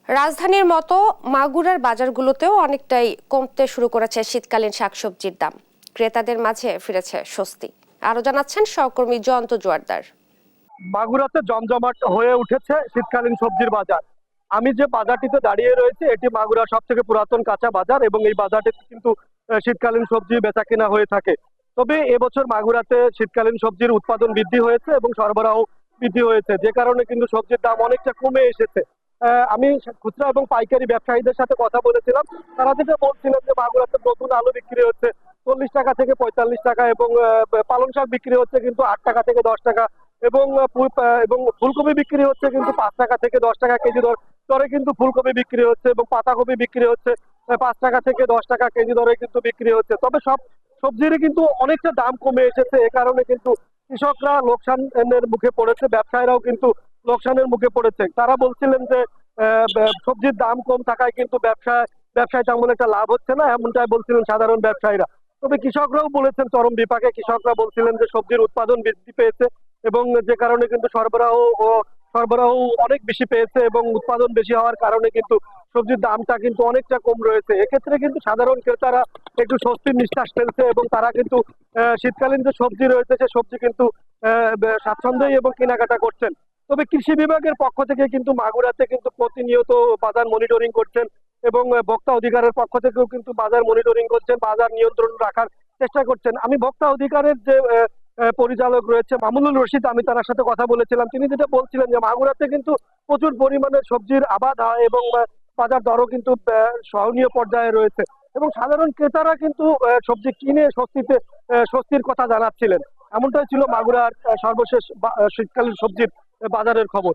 রাজধানীর মতো মাগুরার বাজারগুলোতেও অনেকটাই কমতে শুরু করেছে শীতকালীন শাকসবজির দাম। ক্রেতাদের মাঝে ফিরেছে স্বস্তি। আরো জানাচ্ছেন সহকর্মী জয়ন্ত জোয়ারদার। মাগুরাতে জমজমাট হয়ে উঠেছে শীতকালীন সবজির বাজার। আমি যে বাজারটিতে দাঁড়িয়ে রয়েছে এটি মাগুরার সব থেকে পুরাতন কাঁচা বাজার এবং এই বাজারটিতে কিন্তু শীতকালীন সবজি বেচা কেনা হয়ে থাকে। তবে এবছর মাগুরাতে শীতকালীন সবজির উৎপাদন বৃদ্ধি হয়েছে এবং সরবরাহ বৃদ্ধি হয়েছে, যে কারণে কিন্তু সবজির দাম অনেকটা কমে এসেছে। আমি খুচরা এবং পাইকারি ব্যবসায়ীদের সাথে কথা বলেছিলাম। তারা যেটা বলছিলেন যে মাগুরাতে নতুন আলু বিক্রি হচ্ছে 40 টাকা থেকে 45 টাকা এবং পালং শাক বিক্রি হচ্ছে কিন্তু 8 টাকা থেকে 10 টাকা এবং এবং ফুলকপি বিক্রি হচ্ছে কিন্তু 5 টাকা থেকে 10 টাকা কেজি দরে কিন্তু ফুলকপি বিক্রি হচ্ছে এবং পাতাকপি বিক্রি হচ্ছে 5 টাকা থেকে 10 টাকা কেজি দরে কিন্তু বিক্রি হচ্ছে। তবে সব সবজিরই কিন্তু অনেকটা দাম কমে এসেছে, এ কারণে কিন্তু কৃষকরা লোকসানের মুখে পড়েছে, ব্যবসায়ীরাও কিন্তু লোকসানের মুখে পড়েছে। তারা বলছিলেন যে সবজির দাম কম থাকায় কিন্তু ব্যবসায় তেমন একটা লাভ হচ্ছে না, এমনটাই বলছিলেন সাধারণ ব্যবসায়ীরা। তবে কৃষকরাও বলেছেন চরম বিপাকে। কৃষকরা বলছিলেন যে সবজির উৎপাদন বৃদ্ধি পেয়েছে এবং যে কারণে কিন্তু সরবরাহ অনেক বেশি পেয়েছে এবং উৎপাদন বেশি হওয়ার কারণে কিন্তু সবজির দামটা কিন্তু অনেকটা কম রয়েছে। এক্ষেত্রে কিন্তু সাধারণ ক্রেতারা একটু স্বস্তির নিঃশ্বাস ফেলছে এবং তারা কিন্তু শীতকালীন যে সবজি রয়েছে সে সবজি কিন্তু স্বাচ্ছন্দ্যই এবং কেনাকাটা করছেন। তবে কৃষি বিভাগের পক্ষ থেকে কিন্তু মাগুরাতে কিন্তু প্রতিনিয়ত বাজার মনিটরিং করছেন এবং ভোক্তা অধিকারের পক্ষ থেকেও কিন্তু বাজার মনিটরিং করছেন, বাজার নিয়ন্ত্রণ রাখার চেষ্টা করছেন। আমি ভোক্তা অধিকারের যে পরিচালক রয়েছে মামুনুল রশিদ, আমি তার সাথে কথা বলেছিলাম। তিনি যেটা বলছিলেন যে মাগুরাতে কিন্তু প্রচুর পরিমাণে সবজির আবাদ হয় এবং বাজার দরও কিন্তু সহনীয় পর্যায়ে রয়েছে এবং সাধারণ ক্রেতারা কিন্তু সবজি কিনে স্বস্তির কথা জানাচ্ছিলেন। এমনটাই ছিল মাগুরার সর্বশেষ শীতকালীন সবজির বাজারের খবর।